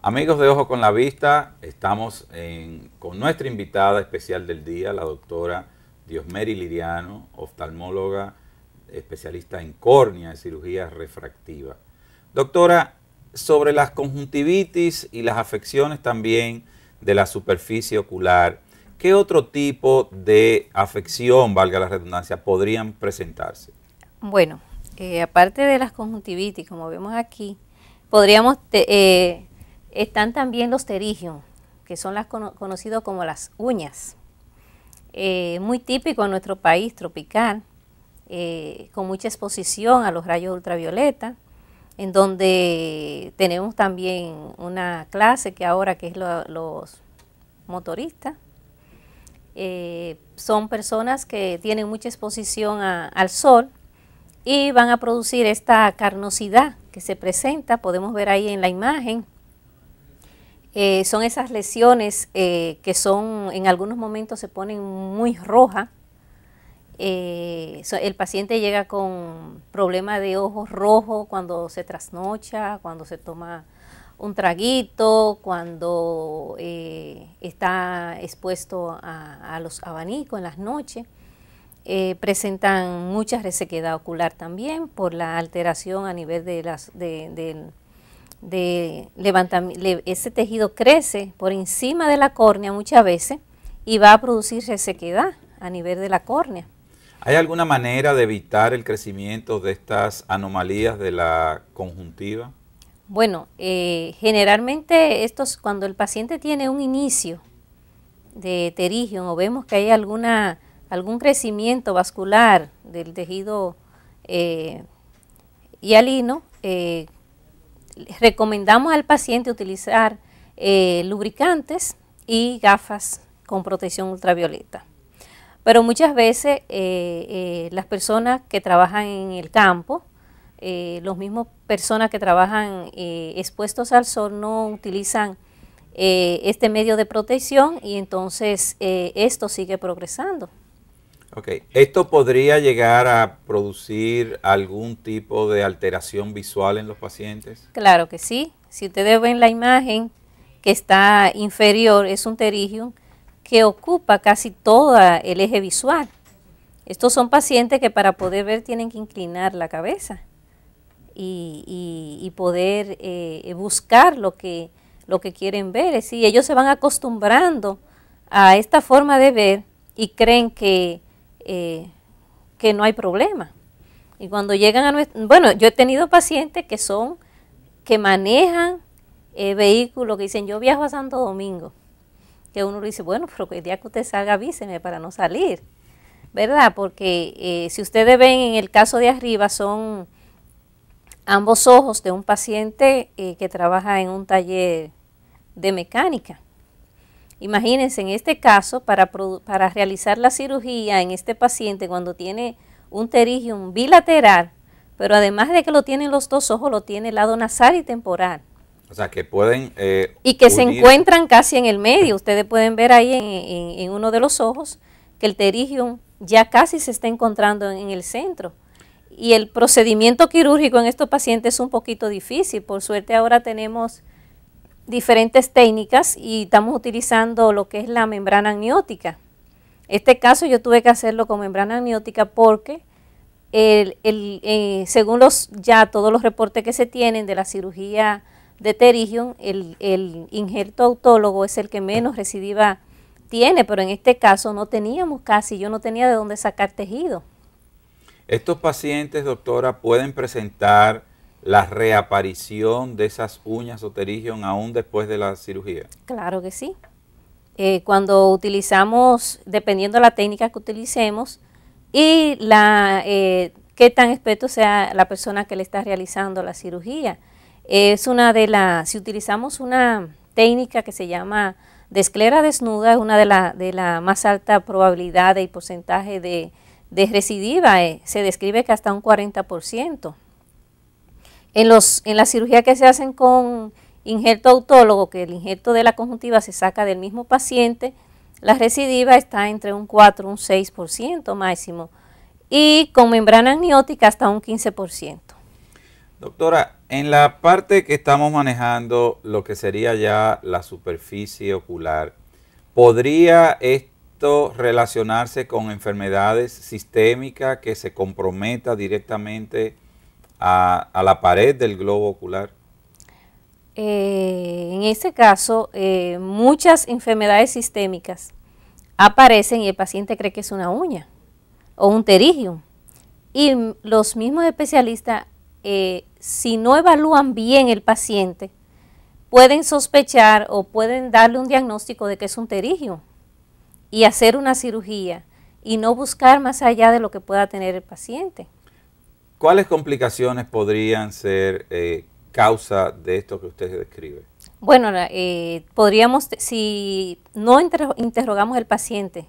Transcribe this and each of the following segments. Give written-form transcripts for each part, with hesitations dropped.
Amigos de Ojo con la Vista, estamos con nuestra invitada especial del día, la doctora Diosmery Liriano, oftalmóloga, especialista en córnea y cirugía refractiva. Doctora, sobre las conjuntivitis y las afecciones también de la superficie ocular, ¿qué otro tipo de afección, valga la redundancia, podrían presentarse? Bueno, aparte de las conjuntivitis, como vemos aquí, están también los pterigium, que son las conocidos como las uñas. Muy típico en nuestro país tropical, con mucha exposición a los rayos ultravioleta, en donde tenemos también una clase que ahora que es los motoristas. Son personas que tienen mucha exposición al sol y van a producir esta carnosidad que se presenta, podemos ver ahí en la imagen. Son esas lesiones que son, en algunos momentos se ponen muy rojas. El paciente llega con problemas de ojos rojos cuando se trasnocha, cuando se toma un traguito, cuando está expuesto a los abanicos en las noches. Presentan mucha resequedad ocular también por la alteración a nivel ese tejido crece por encima de la córnea muchas veces y va a producir resequedad a nivel de la córnea. ¿Hay alguna manera de evitar el crecimiento de estas anomalías de la conjuntiva? Bueno, generalmente cuando el paciente tiene un inicio de pterigium o vemos que hay algún crecimiento vascular del tejido hialino, recomendamos al paciente utilizar lubricantes y gafas con protección ultravioleta. Pero muchas veces las personas que trabajan en el campo, los mismos personas que trabajan expuestos al sol no utilizan este medio de protección y entonces esto sigue progresando. Ok, ¿esto podría llegar a producir algún tipo de alteración visual en los pacientes? Claro que sí. Si ustedes ven la imagen que está inferior, es un pterigium que ocupa casi todo el eje visual. Estos son pacientes que para poder ver tienen que inclinar la cabeza y poder buscar lo que quieren ver. Es decir, ellos se van acostumbrando a esta forma de ver y creen que no hay problema. Y cuando llegan bueno, yo he tenido pacientes que manejan vehículos que dicen, yo viajo a Santo Domingo. Que uno le dice, bueno, pero el día que usted salga avíseme para no salir, ¿verdad? Porque si ustedes ven en el caso de arriba son ambos ojos de un paciente que trabaja en un taller de mecánica. Imagínense, en este caso, para realizar la cirugía en este paciente cuando tiene un pterigium bilateral, pero además de que lo tienen los dos ojos, lo tiene el lado nasal y temporal. O sea, que pueden y que se encuentran casi en el medio. Ustedes pueden ver ahí en uno de los ojos que el pterigium ya casi se está encontrando en el centro. Y el procedimiento quirúrgico en estos pacientes es un poquito difícil. Por suerte ahora tenemos diferentes técnicas y estamos utilizando lo que es la membrana amniótica. Este caso yo tuve que hacerlo con membrana amniótica porque según todos los reportes que se tienen de la cirugía de pterigium, el injerto autólogo es el que menos recidiva tiene, pero en este caso no teníamos casi, yo no tenía de dónde sacar tejido. Estos pacientes, doctora, pueden presentar la reaparición de esas uñas o pterigium aún después de la cirugía. Claro que sí. Cuando utilizamos, dependiendo de la técnica que utilicemos y qué tan experto sea la persona que le está realizando la cirugía. Si utilizamos una técnica que se llama de esclera desnuda, es una de la más alta probabilidad y porcentaje de recidiva, se describe que hasta un 40%. En la cirugía que se hacen con injerto autólogo, que el injerto de la conjuntiva se saca del mismo paciente, la recidiva está entre un 4 y un 6% máximo, y con membrana amniótica hasta un 15%. Doctora, en la parte que estamos manejando, lo que sería ya la superficie ocular, ¿podría esto relacionarse con enfermedades sistémicas que se comprometa directamente a la pared del globo ocular? En ese caso, muchas enfermedades sistémicas aparecen y el paciente cree que es una uña o un pterigium. Y los mismos especialistas, si no evalúan bien el paciente, pueden sospechar o pueden darle un diagnóstico de que es un pterigium y hacer una cirugía y no buscar más allá de lo que pueda tener el paciente. ¿Cuáles complicaciones podrían ser causa de esto que usted describe? Bueno, podríamos, si no interrogamos al paciente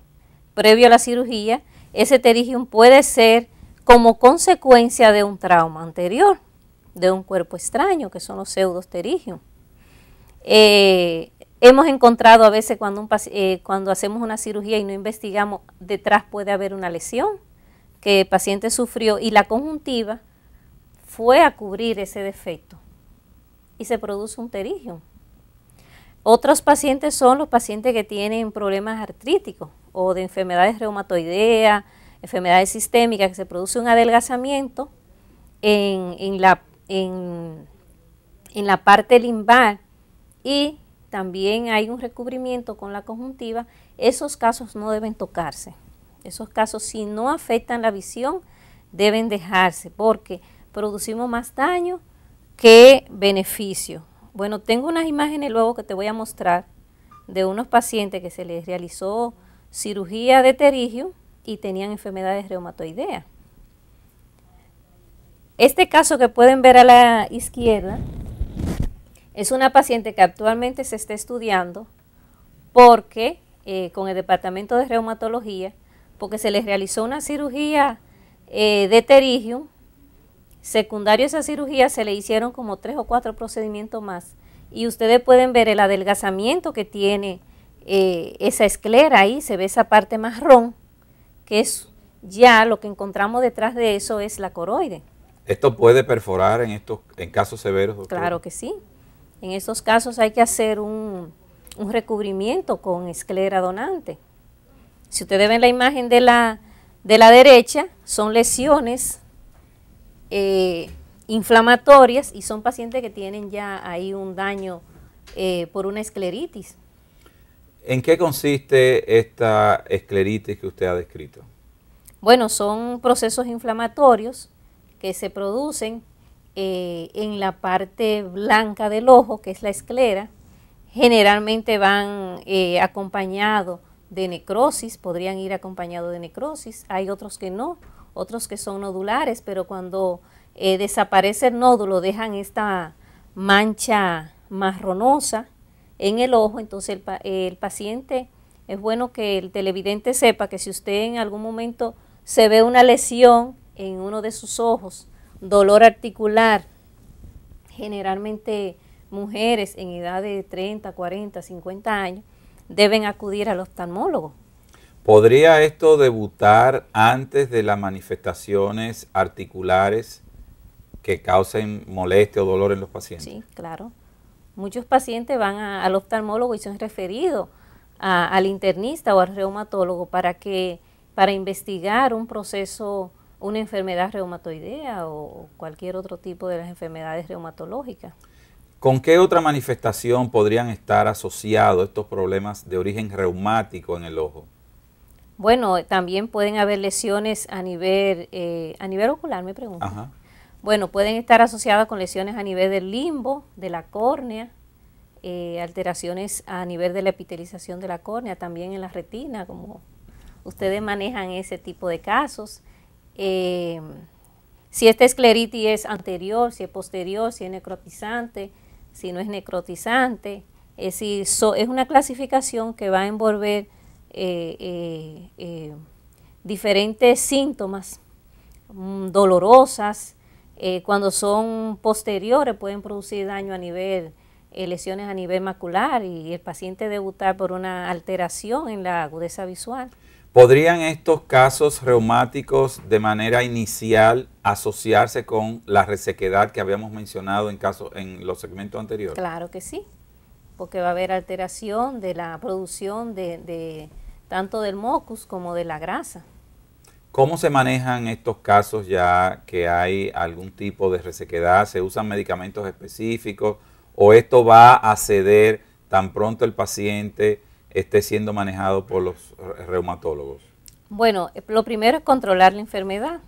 previo a la cirugía, ese pterigium puede ser como consecuencia de un trauma anterior, de un cuerpo extraño, que son los pseudopterigium. Hemos encontrado a veces cuando hacemos una cirugía y no investigamos, detrás puede haber una lesión que el paciente sufrió y la conjuntiva fue a cubrir ese defecto y se produce un pterigium. Otros pacientes son los pacientes que tienen problemas artríticos o de enfermedades reumatoideas, enfermedades sistémicas, que se produce un adelgazamiento en la parte limbar y también hay un recubrimiento con la conjuntiva. Esos casos no deben tocarse. Esos casos, si no afectan la visión, deben dejarse porque producimos más daño que beneficio. Bueno, tengo unas imágenes luego que te voy a mostrar de unos pacientes que se les realizó cirugía de pterigium y tenían enfermedades reumatoideas. Este caso que pueden ver a la izquierda es una paciente que actualmente se está estudiando porque con el departamento de reumatología, porque se les realizó una cirugía de pterigium. Secundario a esa cirugía se le hicieron como 3 o 4 procedimientos más y ustedes pueden ver el adelgazamiento que tiene esa esclera ahí, se ve esa parte marrón, que es ya lo que encontramos detrás de eso es la coroide. ¿Esto puede perforar en casos severos, doctor? Claro que sí. En estos casos hay que hacer un recubrimiento con esclera donante. Si ustedes ven la imagen de la derecha, son lesiones inflamatorias y son pacientes que tienen ya ahí un daño por una escleritis. ¿En qué consiste esta escleritis que usted ha descrito? Bueno, son procesos inflamatorios que se producen en la parte blanca del ojo, que es la esclera. Generalmente van acompañados de necrosis, podrían ir acompañados de necrosis. Hay otros que no, otros que son nodulares, pero cuando desaparece el nódulo dejan esta mancha marronosa en el ojo. Entonces el paciente, es bueno que el televidente sepa que si usted en algún momento se ve una lesión en uno de sus ojos, dolor articular, generalmente mujeres en edad de 30, 40, 50 años, deben acudir al oftalmólogo. ¿Podría esto debutar antes de las manifestaciones articulares que causen molestia o dolor en los pacientes? Sí, claro. Muchos pacientes van al oftalmólogo y son referidos al internista o al reumatólogo para investigar un proceso, una enfermedad reumatoidea o cualquier otro tipo de las enfermedades reumatológicas. ¿Con qué otra manifestación podrían estar asociados estos problemas de origen reumático en el ojo? Bueno, también pueden haber lesiones a nivel ocular, me pregunto. Ajá. Bueno, pueden estar asociadas con lesiones a nivel del limbo, de la córnea, alteraciones a nivel de la epitelización de la córnea, también en la retina, como ustedes manejan ese tipo de casos. Si esta escleritis es anterior, si es posterior, si es necrotizante, si no es necrotizante. Es decir, es una clasificación que va a envolver diferentes síntomas dolorosas. Cuando son posteriores pueden producir daño a nivel, lesiones a nivel macular y el paciente debutar por una alteración en la agudeza visual. ¿Podrían estos casos reumáticos de manera inicial asociarse con la resequedad que habíamos mencionado en los segmentos anteriores? Claro que sí, porque va a haber alteración de la producción de tanto del mucus como de la grasa. ¿Cómo se manejan estos casos ya que hay algún tipo de resequedad? ¿Se usan medicamentos específicos o esto va a ceder tan pronto el paciente esté siendo manejado por los reumatólogos? Bueno, lo primero es controlar la enfermedad,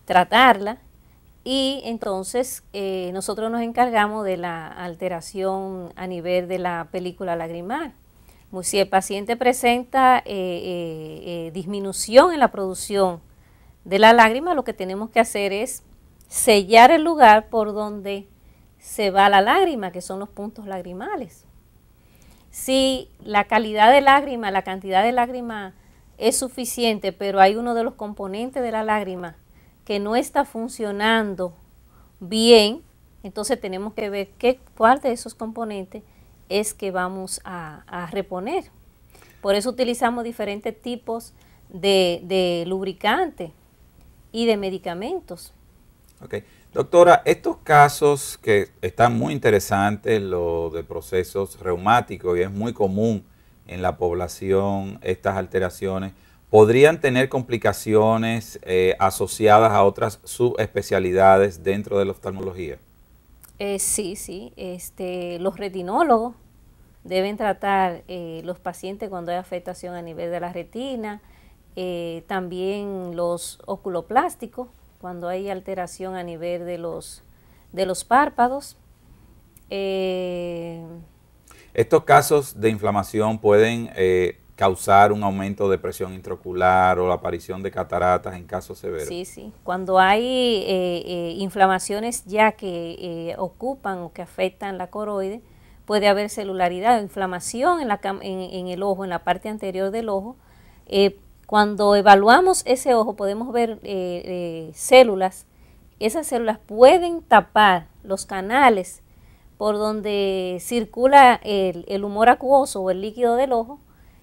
tratarla, y entonces nosotros nos encargamos de la alteración a nivel de la película lagrimal. Si el paciente presenta disminución en la producción de la lágrima, lo que tenemos que hacer es sellar el lugar por donde se va la lágrima, que son los puntos lagrimales. Si la calidad de lágrima, la cantidad de lágrima es suficiente, pero hay uno de los componentes de la lágrima que no está funcionando bien, entonces tenemos que ver cuál de esos componentes es que vamos a reponer. Por eso utilizamos diferentes tipos de lubricante y de medicamentos. Ok. Doctora, estos casos que están muy interesantes, lo de procesos reumáticos, y es muy común en la población estas alteraciones, ¿podrían tener complicaciones asociadas a otras subespecialidades dentro de la oftalmología? Sí. Los retinólogos deben tratar los pacientes cuando hay afectación a nivel de la retina, también los oculoplásticos, cuando hay alteración a nivel de los párpados. Estos casos de inflamación pueden causar un aumento de presión intraocular o la aparición de cataratas en casos severos. Sí. Cuando hay inflamaciones ya que ocupan o que afectan la coroide, puede haber celularidad, inflamación en el ojo, en la parte anterior del ojo. Cuando evaluamos ese ojo podemos ver células. Esas células pueden tapar los canales por donde circula el humor acuoso o el líquido del ojo,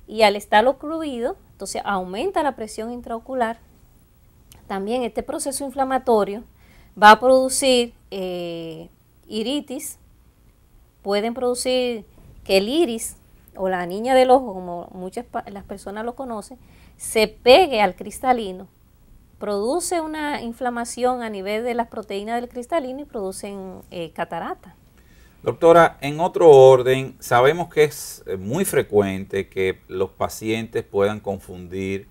y al estar ocluido, entonces aumenta la presión intraocular. También este proceso inflamatorio va a producir iritis, pueden producir que el iris o la niña del ojo, como las personas lo conocen, se pegue al cristalino, produce una inflamación a nivel de las proteínas del cristalino y producen catarata. Doctora, en otro orden, sabemos que es muy frecuente que los pacientes puedan confundir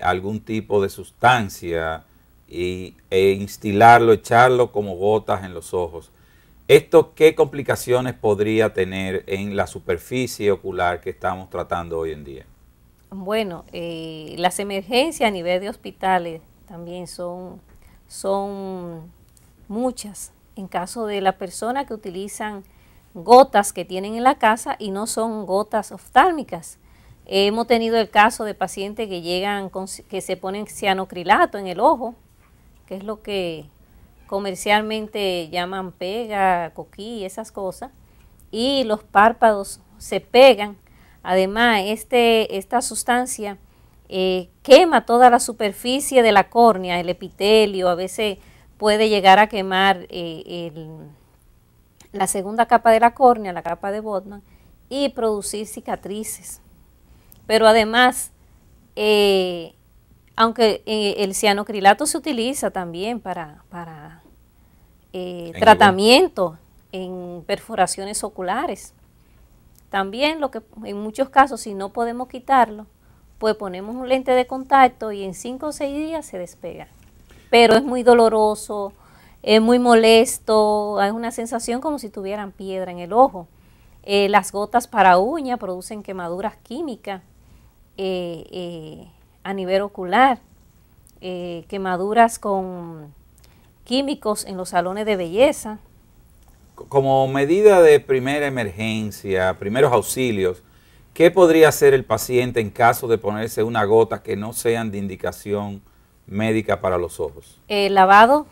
algún tipo de sustancia e instilarlo, echarlo como gotas en los ojos. ¿Esto qué complicaciones podría tener en la superficie ocular que estamos tratando hoy en día? Bueno, las emergencias a nivel de hospitales también son muchas. En caso de las personas que utilizan gotas que tienen en la casa y no son gotas oftálmicas. Hemos tenido el caso de pacientes que llegan que se ponen cianocrilato en el ojo, que es lo que comercialmente llaman pega, coquí, esas cosas, y los párpados se pegan. Además, esta sustancia quema toda la superficie de la córnea, el epitelio, a veces puede llegar a quemar la segunda capa de la córnea, la capa de Botman, y producir cicatrices. Pero además, aunque el cianocrilato se utiliza también para tratamiento en perforaciones oculares, también en muchos casos, si no podemos quitarlo, pues ponemos un lente de contacto y en 5 o 6 días se despega. Pero es muy doloroso, es muy molesto, es una sensación como si tuvieran piedra en el ojo. Las gotas para uña producen quemaduras químicas a nivel ocular, quemaduras con químicos en los salones de belleza. Como medida de primera emergencia, primeros auxilios, ¿qué podría hacer el paciente en caso de ponerse una gota que no sean de indicación médica para los ojos? Lavado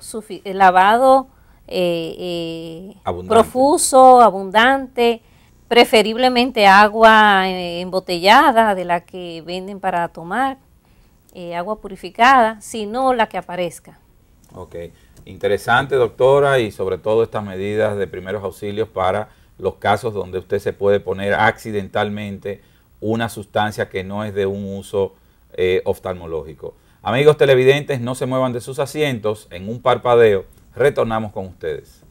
profuso, abundante, preferiblemente agua embotellada de la que venden para tomar. agua purificada, sino la que aparezca. Ok, interesante, doctora, y sobre todo estas medidas de primeros auxilios para los casos donde usted se puede poner accidentalmente una sustancia que no es de un uso oftalmológico. Amigos televidentes, no se muevan de sus asientos, en un parpadeo retornamos con ustedes.